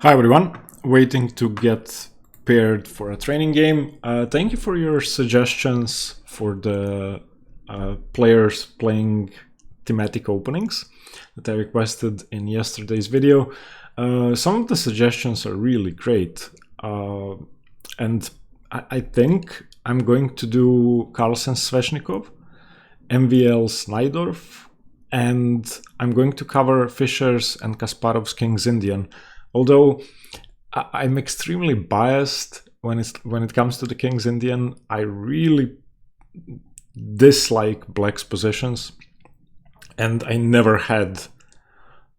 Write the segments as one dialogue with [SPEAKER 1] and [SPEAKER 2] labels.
[SPEAKER 1] Hi everyone, waiting to get paired for a training game. Thank you for your suggestions for the players playing thematic openings that I requested in yesterday's video. Some of the suggestions are really great, and I think I'm going to do Carlsen's Sveshnikov, MVL's Najdorf, and I'm going to cover Fischer's and Kasparov's King's Indian. Although I'm extremely biased when it comes to the King's Indian. I really dislike black's positions, and I never had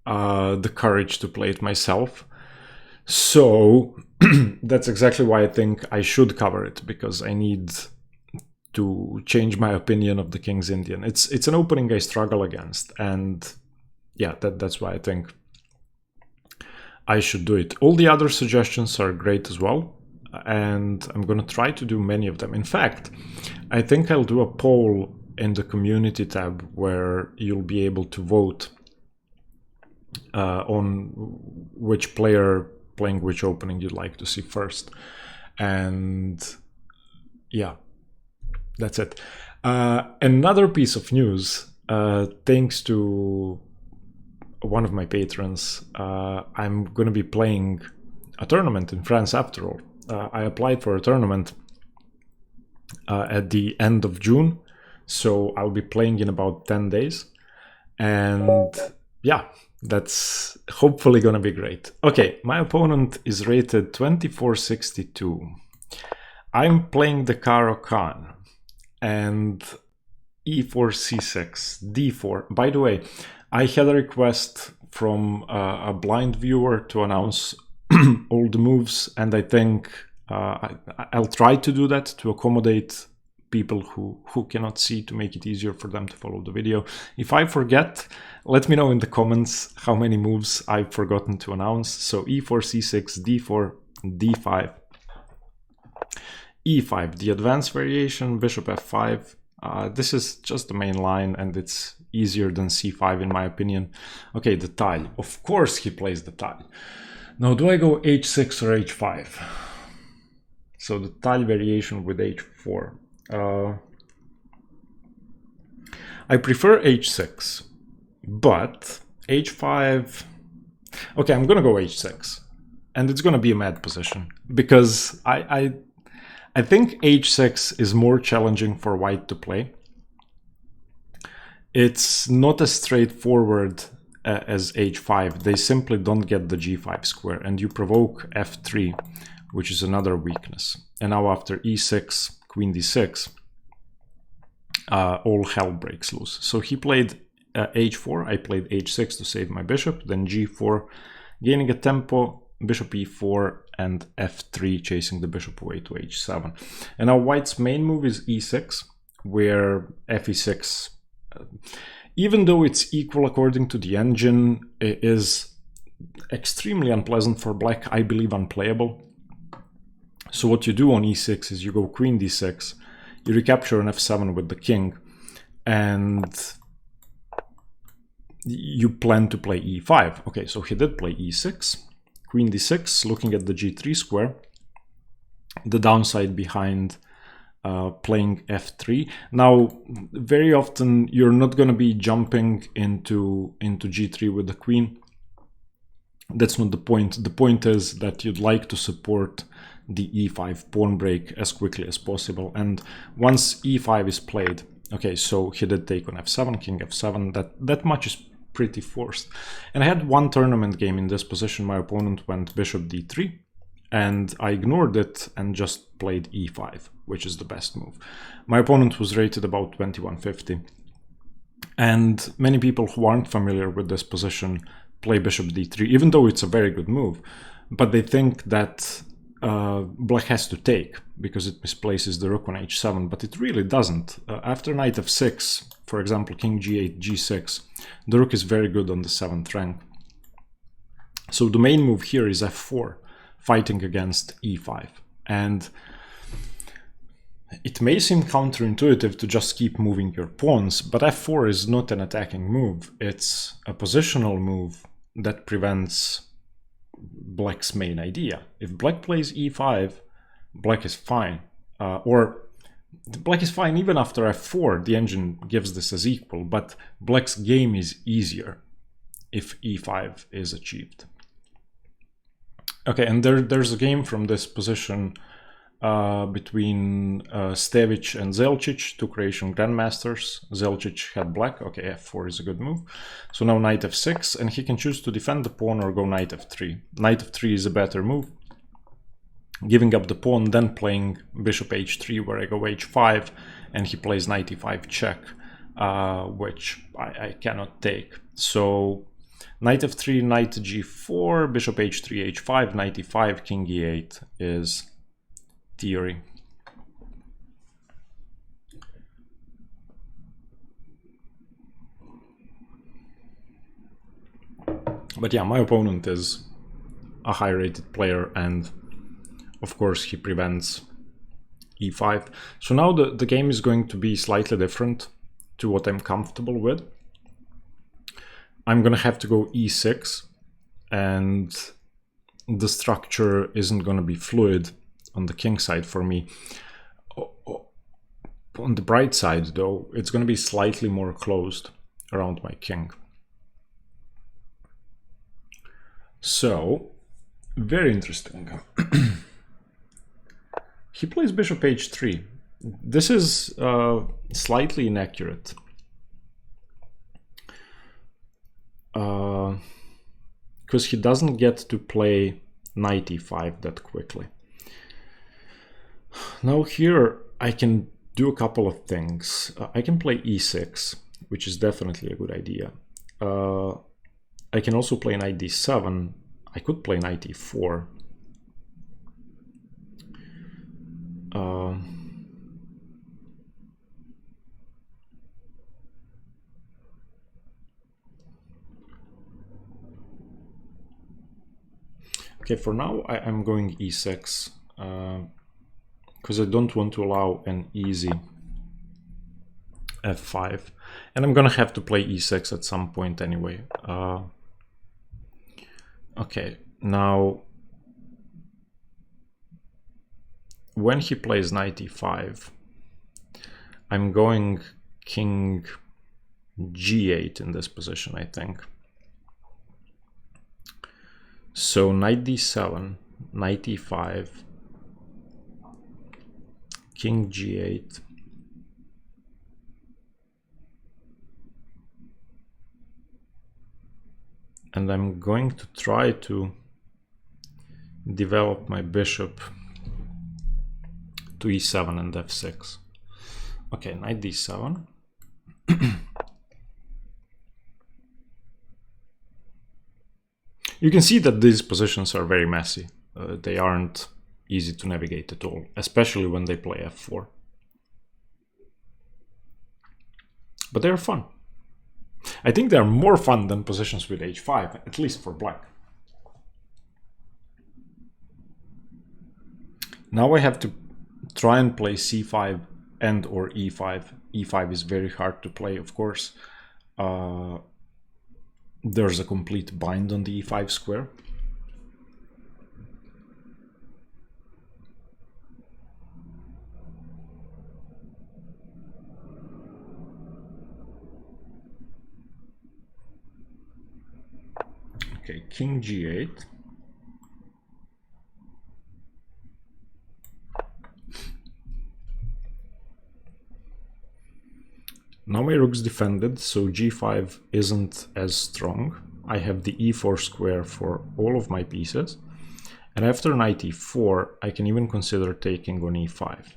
[SPEAKER 1] the courage to play it myself. So that's exactly why I think I should cover it, because I need to change my opinion of the King's Indian. It's an opening I struggle against, and yeah, that's why I think I should do it. All the other suggestions are great as well, and I'm going to try to do many of them. In fact, I think I'll do a poll in the community tab where you'll be able to vote on which player playing which opening you'd like to see first. And yeah, that's it. Another piece of news, thanks to one of my patrons, I'm going to be playing a tournament in France after all. I applied for a tournament at the end of June, so I'll be playing in about 10 days. And yeah, that's hopefully going to be great. Okay, my opponent is rated 2462. I'm playing the Caro-Kann and e4, c6, d4. By the way, I had a request from a blind viewer to announce all the moves, and I think I'll try to do that to accommodate people who cannot see, to make it easier for them to follow the video. If I forget, let me know in the comments how many moves I've forgotten to announce. So e4, c6, d4, d5, e5, the advanced variation, bishop f5. This is just the main line, and it's easier than c5 in my opinion. Okay, the Tal. Of course he plays the Tal. Now, do I go h6 or h5? So the Tal variation with h4. I prefer h6, but h5... Okay, I'm gonna go h6, and it's gonna be a mad position, because I think h6 is more challenging for white to play. It's not as straightforward as h5. They simply don't get the g5 square, and you provoke f3, which is another weakness. And now after e6, queen d6, all hell breaks loose. So he played h4, I played h6 to save my bishop, then g4, gaining a tempo, bishop e4, and f3, chasing the bishop away to h7. And now white's main move is e6, where fe6, even though it's equal according to the engine, it is extremely unpleasant for black, I believe unplayable. So what you do on e6 is you go queen d6, you recapture an f7 with the king, and you plan to play e5. Okay, so he did play e6, queen d6, looking at the g3 square, the downside behind playing f3. Now, very often you're not going to be jumping into g3 with the queen. That's not the point. The point is that you'd like to support the e5 pawn break as quickly as possible. And once e5 is played, okay, so he did take on f7, king f7. That much is pretty forced. And I had one tournament game in this position. My opponent went bishop d3, and I ignored it and just played e5, which is the best move. My opponent was rated about 2150, and many people who aren't familiar with this position play bishop d3, even though it's a very good move, but they think that black has to take because it misplaces the rook on h7, but it really doesn't. After knight f6, for example, king g8, g6, the rook is very good on the 7th rank. So the main move here is f4, fighting against e5. And it may seem counterintuitive to just keep moving your pawns, but f4 is not an attacking move. It's a positional move that prevents black's main idea. If black plays e5, black is fine. Or black is fine even after f4, the engine gives this as equal, but black's game is easier if e5 is achieved. Okay, and there's a game from this position between Stevic and Zelčić, two Croatian grandmasters. Zelčić had black. Okay, f4 is a good move. So now knight f6, and he can choose to defend the pawn or go knight f3. Knight f3 is a better move, giving up the pawn, then playing bishop h3, where I go h5, and he plays knight e5 check, which I cannot take. So knight f3, knight g4, bishop h3, h5, knight e5, king e8 is theory. But yeah, my opponent is a high-rated player, and of course he prevents e5. So now the game is going to be slightly different to what I'm comfortable with. I'm gonna have to go e6, and the structure isn't gonna be fluid on the king side for me. On the bright side though, it's gonna be slightly more closed around my king. So, very interesting. He plays bishop h3. This is slightly inaccurate. Because he doesn't get to play knight e5 that quickly. Now here I can do a couple of things. I can play e6, which is definitely a good idea. I can also play knight d7. I could play knight e4. Okay, for now I'm going e6 because I don't want to allow an easy f5, and I'm gonna have to play e6 at some point anyway. Okay, now when he plays knight e5, I'm going king g8 in this position, I think. So knight d7, knight e5, king g8, and I'm going to try to develop my bishop to e7 and f6. Okay, knight d7. You can see that these positions are very messy. They aren't easy to navigate at all, especially when they play f4. But they're fun. I think they're more fun than positions with h5, at least for black. Now I have to try and play c5 and or e5. e5 is very hard to play, of course. There's a complete bind on the e5 square. Okay, king g8. Now my rook's defended, so g5 isn't as strong. I have the e4 square for all of my pieces. And after knight e4, I can even consider taking on e5.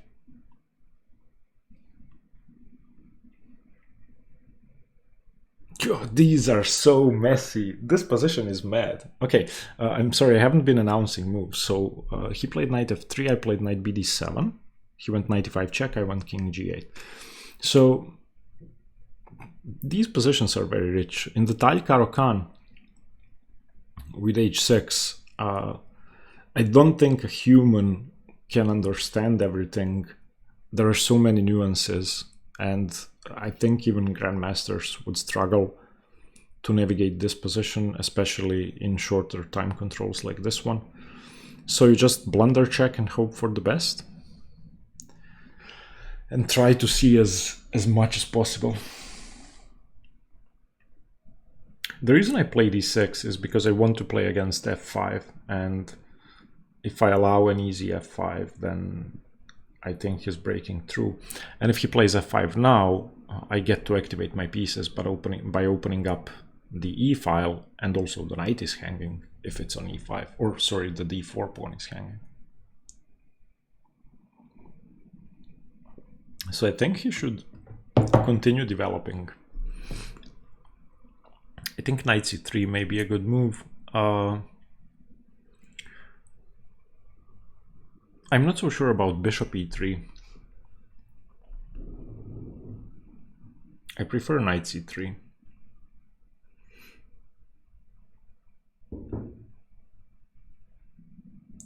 [SPEAKER 1] God, these are so messy. This position is mad. Okay, I'm sorry, I haven't been announcing moves. So he played knight f3, I played knight bd7. He went knight e5 check, I went king g8. So these positions are very rich. In the Tal Caro-Kann with h6, I don't think a human can understand everything. There are so many nuances, and I think even grandmasters would struggle to navigate this position, especially in shorter time controls like this one. So you just blunder check and hope for the best, and try to see as much as possible. The reason I play d6 is because I want to play against f5, and if I allow an easy f5, then I think he's breaking through. And if he plays f5 now, I get to activate my pieces by opening up the e file, and also the knight is hanging if it's on e5, or sorry, the d4 pawn is hanging. So I think he should continue developing. I think knight c3 may be a good move. I'm not so sure about bishop e3. I prefer knight c3.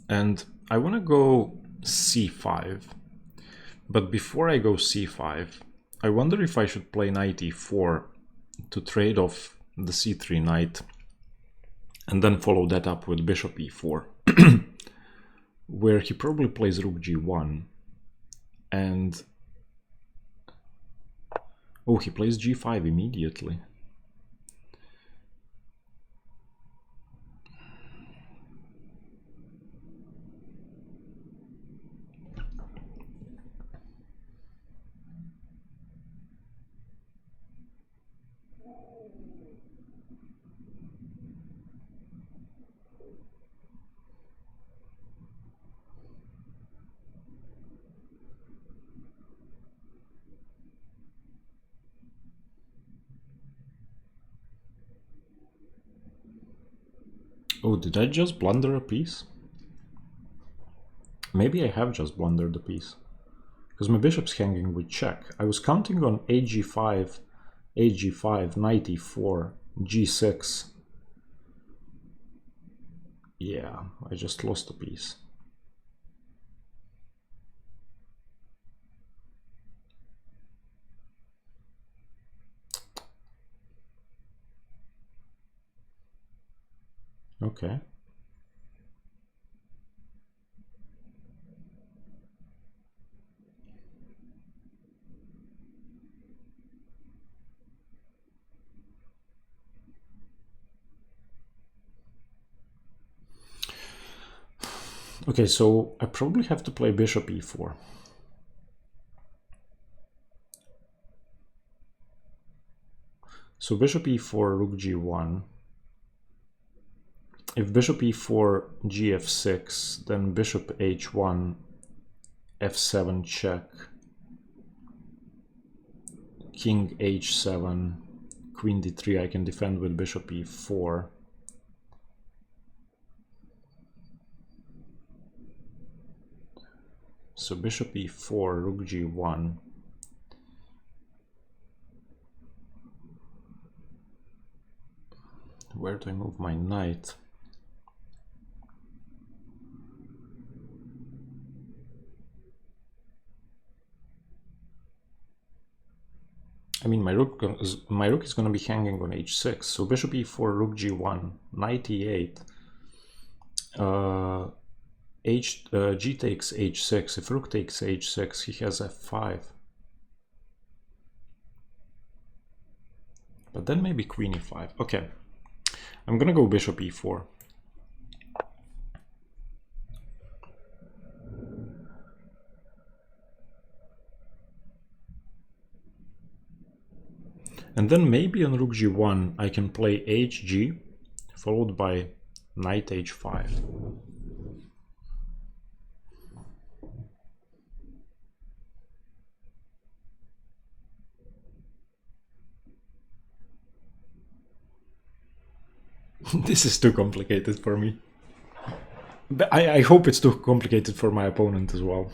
[SPEAKER 1] And I want to go c5. But before I go c5, I wonder if I should play knight e4 to trade off the c3 knight, and then follow that up with bishop e4, where he probably plays rook g1, and oh, he plays g5 immediately. Oh, did I just blunder a piece? Maybe I have just blundered a piece, because my bishop's hanging with check. I was counting on ag5, knight e4, g6. Yeah, I just lost a piece. Okay. Okay, so I probably have to play bishop e4. So bishop e4, rook g1. If bishop e4, gf6, then bishop h1, f7 check, king h7, queen d3, I can defend with bishop e4. So bishop e4, rook g1. Where do I move my knight? I mean, my rook is going to be hanging on h6. So bishop e4, rook g1, knight e8, g takes h6. If rook takes h6, he has f5. But then maybe queen e5. Okay, I'm going to go bishop e4. And then maybe on rook g1 I can play hg, followed by knight h5. This is too complicated for me. But I hope it's too complicated for my opponent as well.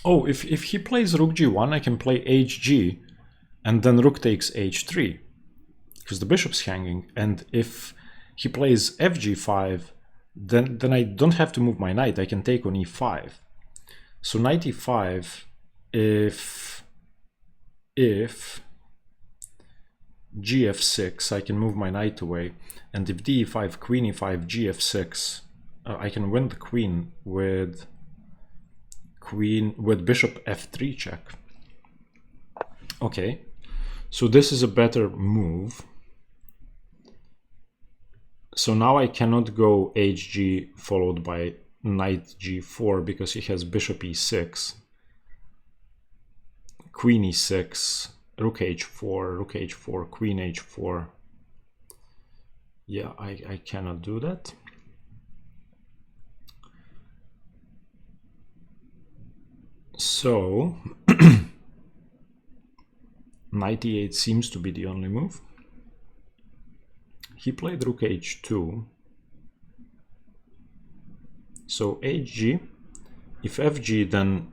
[SPEAKER 1] Oh, if he plays rook g1, I can play hg, and then rook takes h3, because the bishop's hanging. And if he plays fg5, then I don't have to move my knight. I can take on e5. So knight e5, if gf6, I can move my knight away. And if d5, queen e5, gf6, I can win the queen with bishop f3 check. Okay, so this is a better move. So now I cannot go hg followed by knight g4 because he has bishop e6, queen e6, rook h4, queen h4. Yeah, I cannot do that. So knight e8 seems to be the only move. He played rook h2. So hg, if fg, then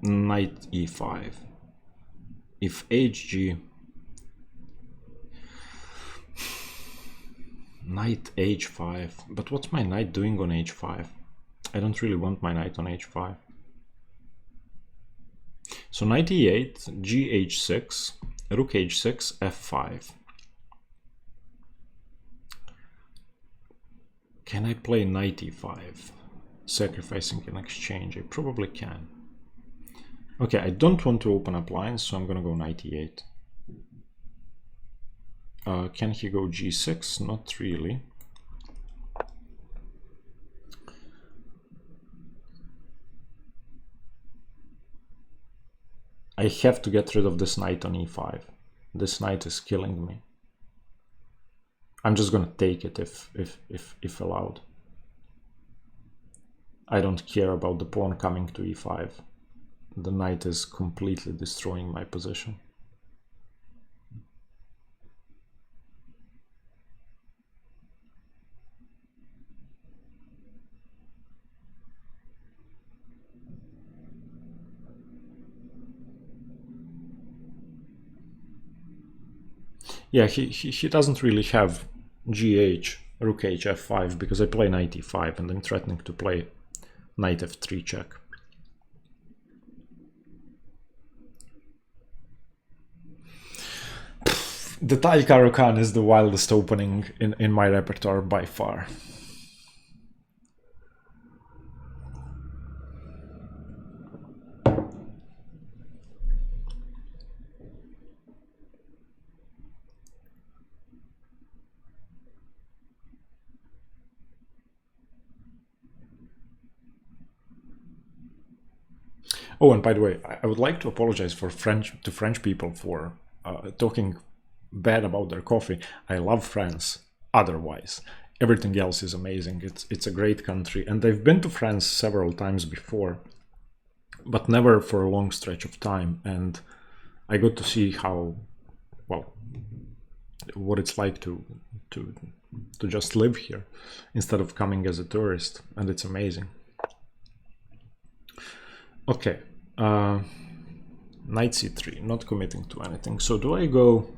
[SPEAKER 1] knight e5. If hg, knight h5. But what's my knight doing on h5? I don't really want my knight on h5. So knight e8, gh6, rook h6, f5. Can I play knight e5, sacrificing an exchange? I probably can. Okay, I don't want to open up lines, so I'm gonna go knight e8. Can he go g6? Not really. I have to get rid of this knight on e5. This knight is killing me. I'm just gonna take it if allowed. I don't care about the pawn coming to e5. The knight is completely destroying my position. Yeah, he doesn't really have gh, rook h, f5, because I play knight e5 and I'm threatening to play knight f3 check. The Tal Caro-Kann is the wildest opening in my repertoire by far. Oh, and by the way, I would like to apologize to French people for talking bad about their coffee. I love France otherwise. Everything else is amazing. It's a great country, and I've been to France several times before, but never for a long stretch of time, and I got to see how, well, what it's like to just live here instead of coming as a tourist, and it's amazing. Okay, knight c3, not committing to anything. So do I go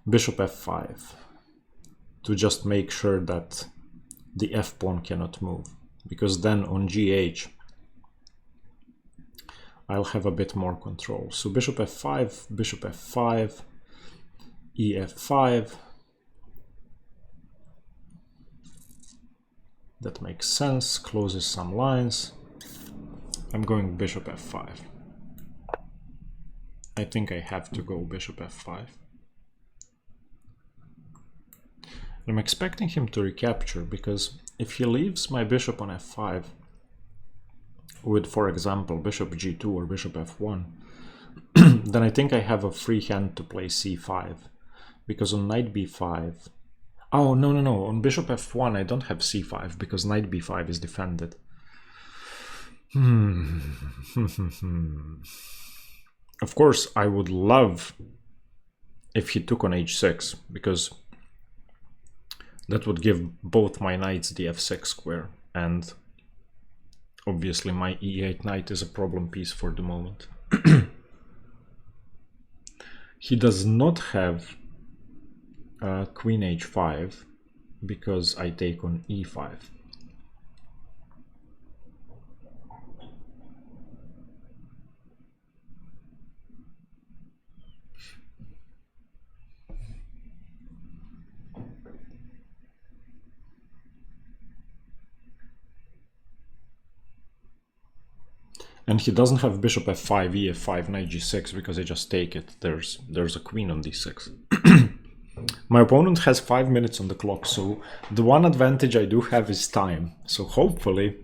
[SPEAKER 1] bishop f5 to just make sure that the f pawn cannot move? Because then on gh I'll have a bit more control. So bishop f5, ef5. That makes sense, closes some lines. I'm going bishop f5. I think I have to go bishop f5. I'm expecting him to recapture, because if he leaves my bishop on f5 with, for example, bishop g2 or bishop f1, then I think I have a free hand to play c5, because on knight b5, oh no, on bishop f1 I don't have c5 because knight b5 is defended. Of course, I would love if he took on h6, because that would give both my knights the f6 square, and Obviously, my E8 knight is a problem piece for the moment. He does not have Queen H5 because I take on E5. And he doesn't have bishop f5, e5, knight g6 because I just take it. There's a queen on d6. My opponent has 5 minutes on the clock, so the one advantage I do have is time. So hopefully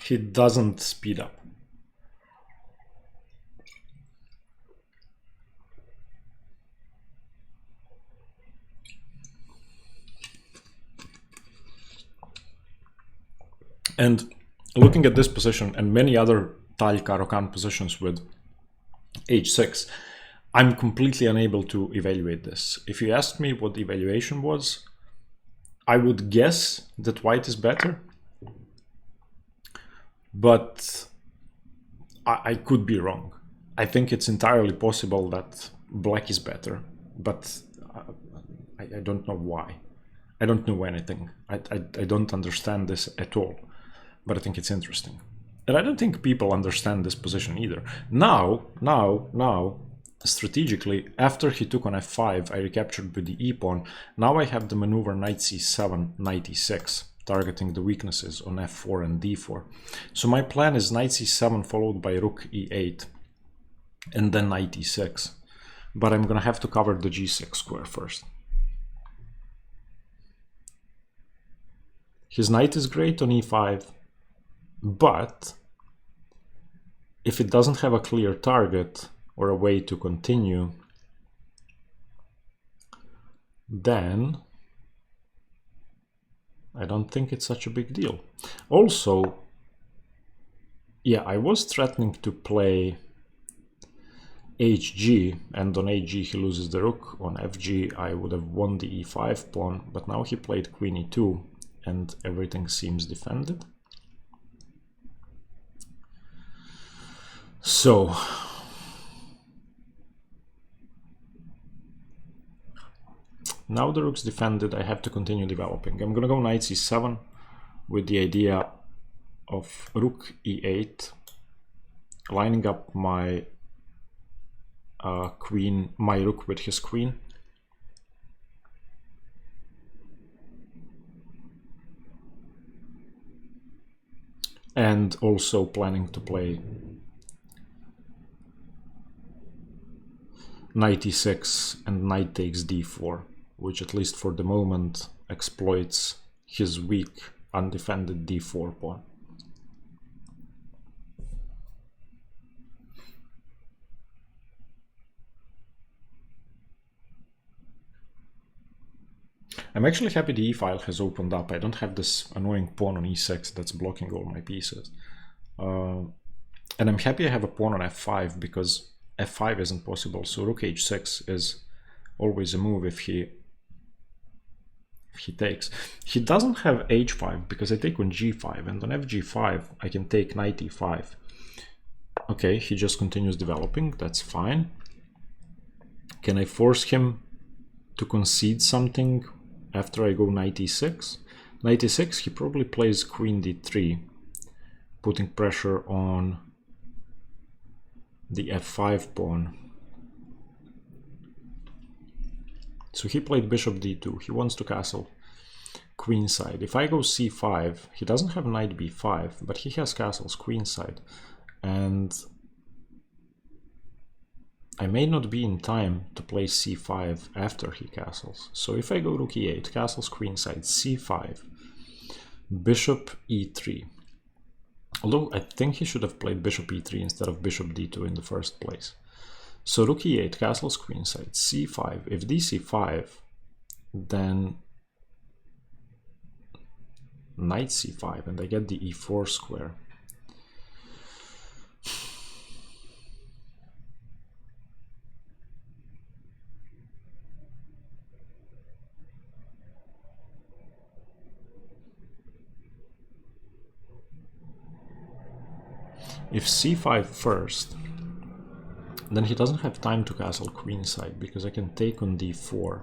[SPEAKER 1] he doesn't speed up. And looking at this position and many other Tal Caro-Kann positions with h6, I'm completely unable to evaluate this. If you asked me what the evaluation was, I would guess that white is better, but I could be wrong. I think it's entirely possible that black is better, but I don't know why. I don't know anything. I don't understand this at all, but I think it's interesting. And I don't think people understand this position either. Now, strategically, after he took on f5, I recaptured with the e-pawn. Now I have the maneuver knight c7, knight e6, targeting the weaknesses on f4 and d4. So my plan is knight c7 followed by rook e8, and then knight e6. But I'm gonna have to cover the g6 square first. His knight is great on e5, but if it doesn't have a clear target or a way to continue, then I don't think it's such a big deal. Also, yeah, I was threatening to play hg, and on hg he loses the rook. On fg I would have won the e5 pawn, but now he played queen e2 and everything seems defended. So now the rook's defended, I have to continue developing. I'm gonna go knight c7 with the idea of rook e8, lining up my my rook with his queen. And also planning to play knight e6 and knight takes d4, which at least for the moment exploits his weak undefended d4 pawn. I'm actually happy the e-file has opened up. I don't have this annoying pawn on e6 that's blocking all my pieces. And I'm happy I have a pawn on f5 because f5 isn't possible. So rook h6 is always a move if he takes. He doesn't have h5 because I take on g5, and on fg5 I can take knight e5. Okay, he just continues developing, that's fine. Can I force him to concede something after I go knight e6? Knight e6, he probably plays queen d3, putting pressure on the f5 pawn. So he played bishop d2, he wants to castle queenside. If I go c5, he doesn't have knight b5, but he has castles queenside. And I may not be in time to play c5 after he castles. So if I go rook e8, castles queenside, c5, bishop e3. Although I think he should have played bishop e3 instead of bishop d2 in the first place. So rook e8, castles queenside, c5. If dc5, then knight c5, and I get the e4 square. if c5 first, then he doesn't have time to castle queenside because I can take on d4.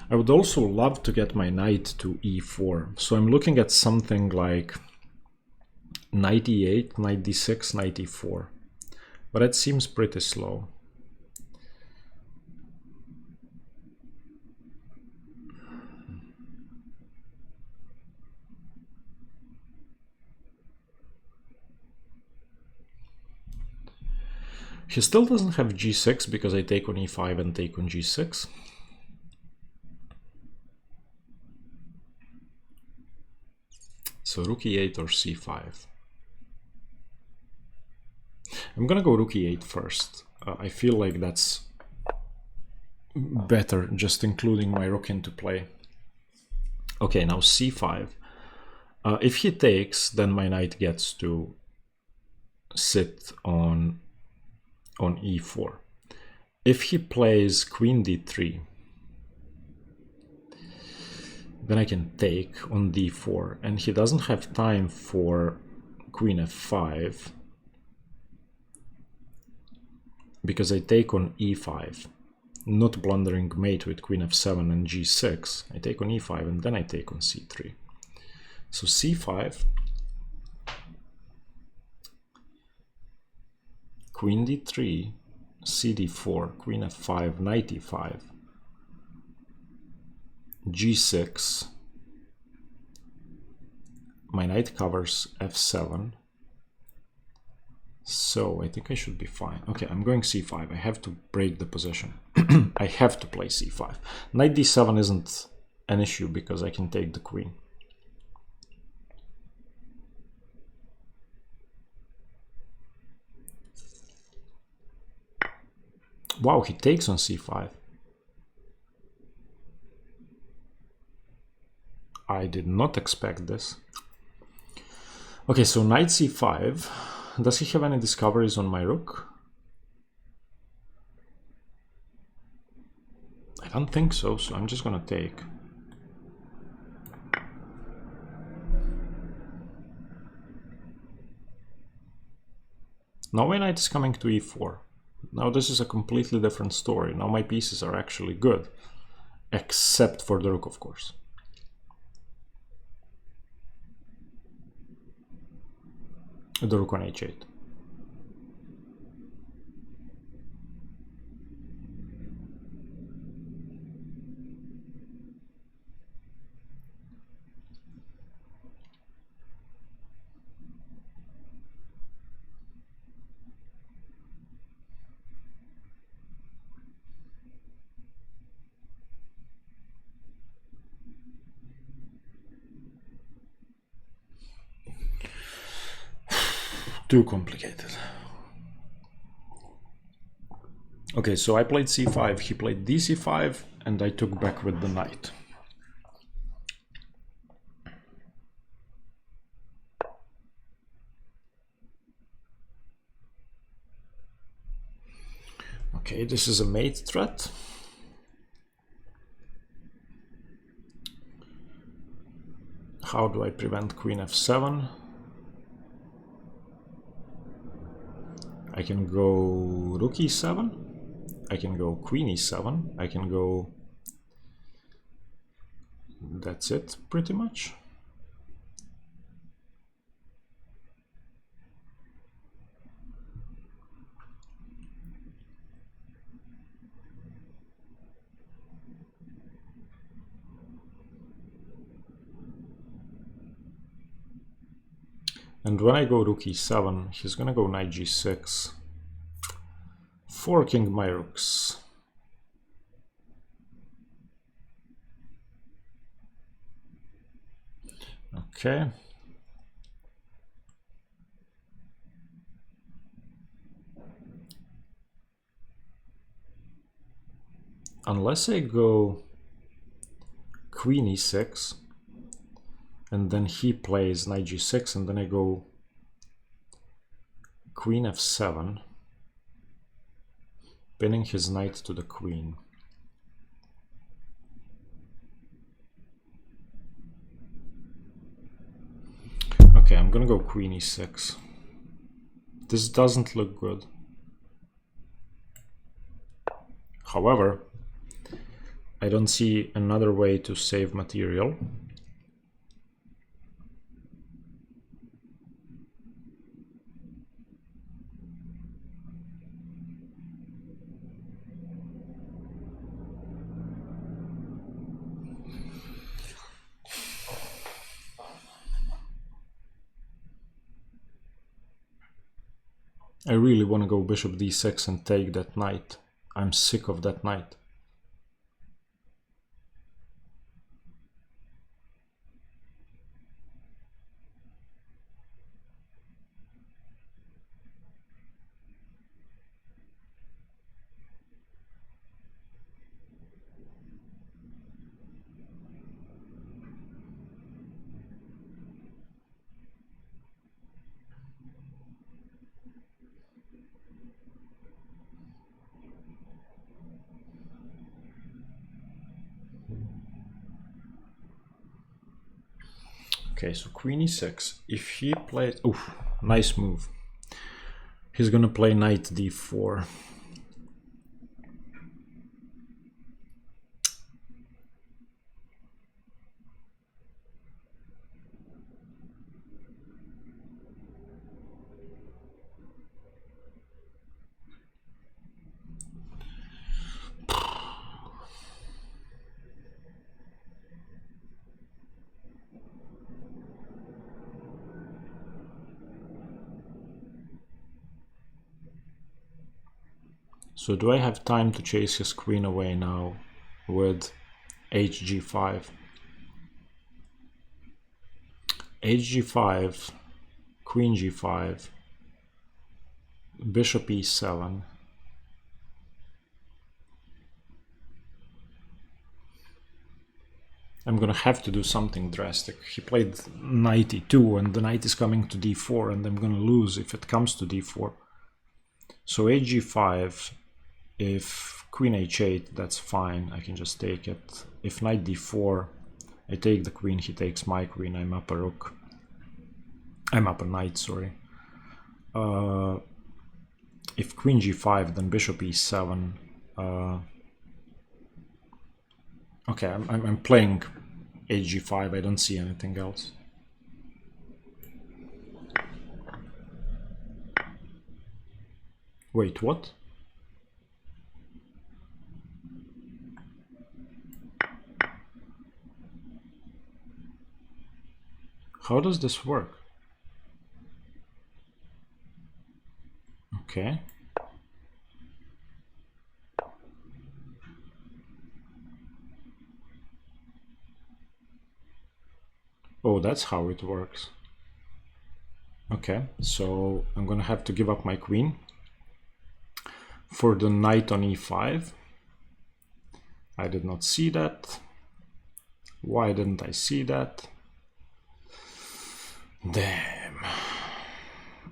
[SPEAKER 1] I would also love to get my knight to e4. So I'm looking at something like knight e8, knight d6, knight e4. But that seems pretty slow. He still doesn't have g6 because I take on e5 and take on g6. So rook e8 or c5. I'm gonna go rook e8 first. I feel like that's better, just including my rook into play. Okay, now c5. If he takes, then my knight gets to sit on e4. If he plays queen d3, then I can take on d4, and he doesn't have time for queen f5 because I take on e5, not blundering mate with queen f7 and g6. I take on e5 and then I take on c3. So c5, queen d3, cd4, queen f5, knight e5, g6, my knight covers f7, so I think I should be fine. Okay, I'm going c5. I have to break the position. I have to play c5. Knight d7 isn't an issue because I can take the queen. Wow, he takes on c5. I did not expect this. Okay, so knight c5. Does he have any discoveries on my rook? I don't think so, so I'm just gonna take. Now my knight is coming to e4. Now this is a completely different story. Now my pieces are actually good, except for the rook, of course. The rook on h8. Too complicated. Okay, so I played c5, he played dc5, and I took back with the knight. Okay, this is a mate threat. How do I prevent queen f7? I can go rook e7, I can go queen e7, I can go... That's it, pretty much. And when I go rook e7, he's gonna go knight g6, forking my rooks. Okay. Unless I go queen e6, and then he plays knight g6, and then I go queen f7, pinning his knight to the queen. I'm gonna go queen e6. This doesn't look good. However, I don't see another way to save material. I really want to go bishop d6 and take that knight. I'm sick of that knight. Okay, so queen e6. If he plays, oh, nice move. He's gonna play knight d4. So do I have time to chase his queen away now with hg5? hg5, queen g5, bishop e7. I'm gonna have to do something drastic. He played knight e2 and the knight is coming to d4 and I'm gonna lose if it comes to d4. So hg5, if queen h8, that's fine, I can just take it. If knight d4, I take the queen, he takes my queen, I'm up a rook. I'm up a knight, sorry. If queen g5, then bishop e7. Okay, I'm playing hg5, I don't see anything else. Wait, what? How does this work? Okay. Oh, that's how it works. Okay, so I'm gonna have to give up my queen for the knight on e5. I did not see that. Why didn't I see that? Damn.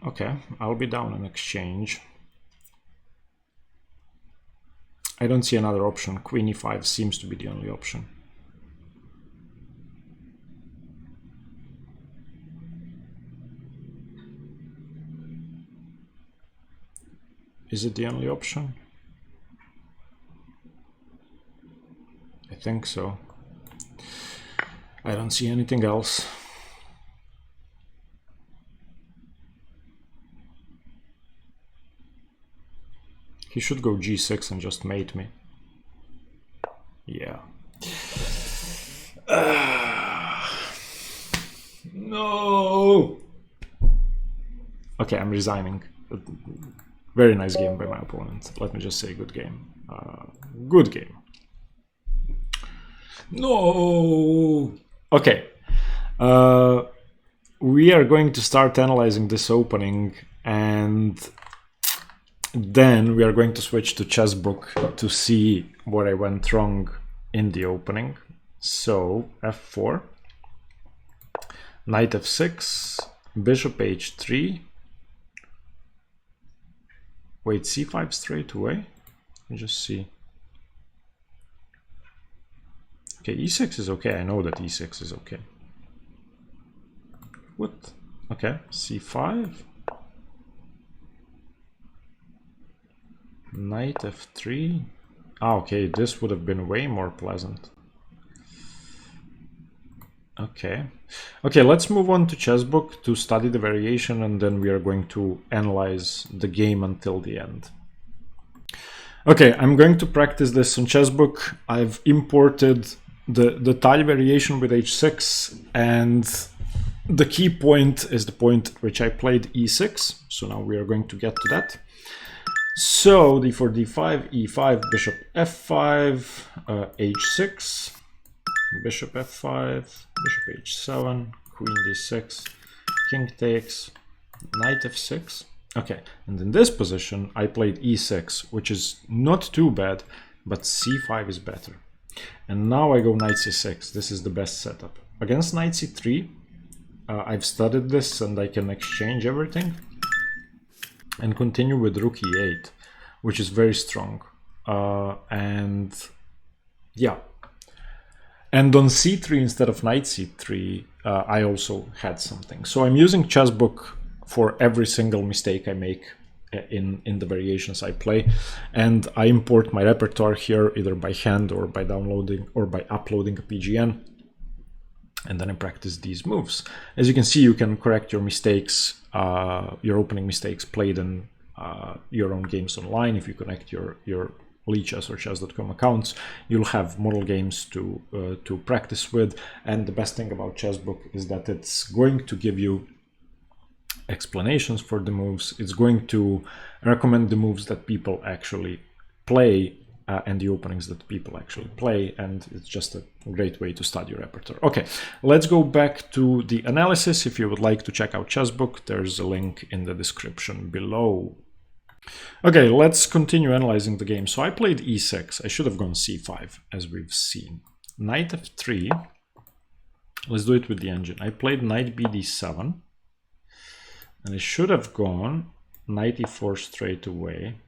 [SPEAKER 1] Okay, I'll be down in exchange. I don't see another option. Queen e5 seems to be the only option. Is it the only option? I think so. I don't see anything else. He should go g6 and just mate me. Yeah. No! Okay, I'm resigning. Very nice game by my opponent. Let me just say good game. Good game. No! Okay. We are going to start analyzing this opening, and then we are going to switch to Chessbook to see what I went wrong in the opening. So f4, knight f6, bishop h3. Wait, c5 straight away? Let me just see. Okay, e6 is okay. I know that e6 is okay. What? Okay, c5. Knight f3. Ah, okay, this would have been way more pleasant. Okay. Okay, let's move on to Chessbook to study the variation, and then we are going to analyze the game until the end. Okay, I'm going to practice this on Chessbook. I've imported the Tal variation with h6, and the key point is the point at which I played e6. So now we are going to get to that. So d4, d5, e5, bishop f5, h6, bishop f5, bishop h7, queen d6, king takes, knight f6. Okay, and in this position I played e6, which is not too bad, but c5 is better. And now I go knight c6. This is the best setup. Against knight c3, I've studied this and I can exchange everything and continue with rook e8, which is very strong. And yeah. And on c3 instead of knight c3, I also had something. So I'm using Chessbook for every single mistake I make in the variations I play. And I import my repertoire here either by hand or by downloading or by uploading a PGN. And then I practice these moves. As you can see, you can correct your mistakes, your opening mistakes played in your own games online. If you connect your Chess or chess.com accounts, you'll have model games to practice with. And the best thing about Chessbook is that it's going to give you explanations for the moves. It's going to recommend the moves that people actually play and the openings that people actually play, and it's just a great way to study your repertoire. Okay, let's go back to the analysis. If you would like to check out Chessbook, there's a link in the description below. Okay, let's continue analyzing the game. So I played e6. I should have gone c5, as we've seen. Knight f3. Let's do it with the engine. I played knight bd7. And I should have gone knight e4 straight away.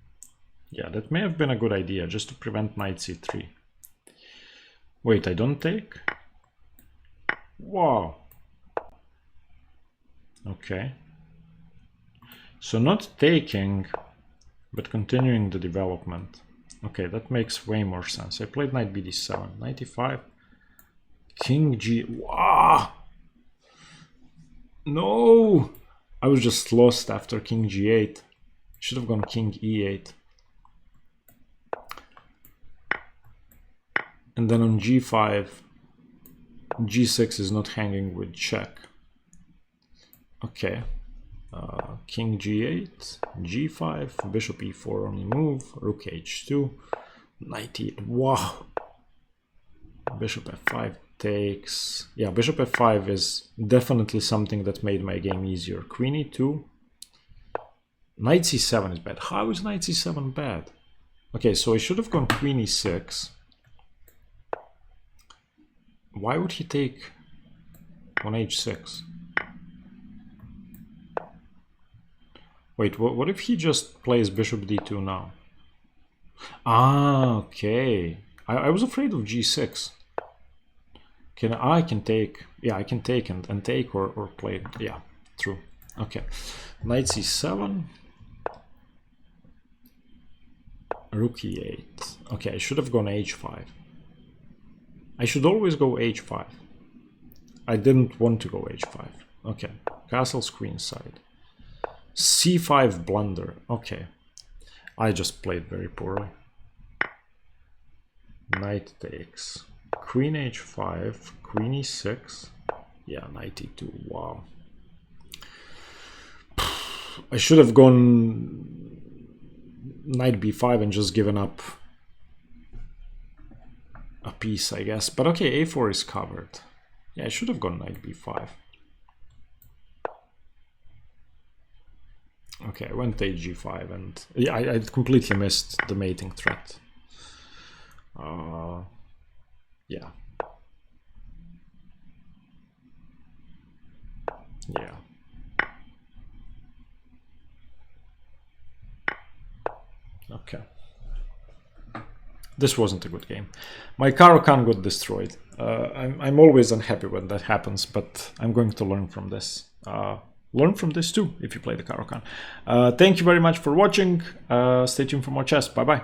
[SPEAKER 1] Yeah, that may have been a good idea, just to prevent knight c3. Wait, I don't take? Wow. Okay. So not taking, but continuing the development. Okay, that makes way more sense. I played knight bd7, knight e5, king g... Wow! No! I was just lost after king g8. Should have gone king e8. And then on g5, g6 is not hanging with check. Okay. King g8, g5, bishop e4 only move, rook h2, knight e8. Wow. Bishop f5 takes. Yeah, bishop f5 is definitely something that made my game easier. Queen e2. Knight c7 is bad. How is knight c7 bad? Okay, so I should have gone queen e6. Why would he take on h6? Wait, what if he just plays bishop d2 now? Ah, okay. I was afraid of g6. I can take. Yeah, I can take and take or play. Yeah, true. Okay. Knight c7. Rook e8. Okay, I should have gone h5. I should always go h5. I didn't want to go h5. Okay. Castle's queen side. c5 blunder. Okay. I just played very poorly. Knight takes. Queen h5. Queen e6. Yeah, knight e2. Wow. I should have gone knight b5 and just given up a piece, I guess. But okay, a4 is covered. Yeah, I should have gone knight b5. Okay, I went hg5 and yeah, I completely missed the mating threat. Yeah. Yeah. Okay. This wasn't a good game. My Caro-Kann got destroyed. I'm always unhappy when that happens, but I'm going to learn from this. learn from this too if you play the Caro-Kann. Thank you very much for watching. Stay tuned for more chess. Bye bye.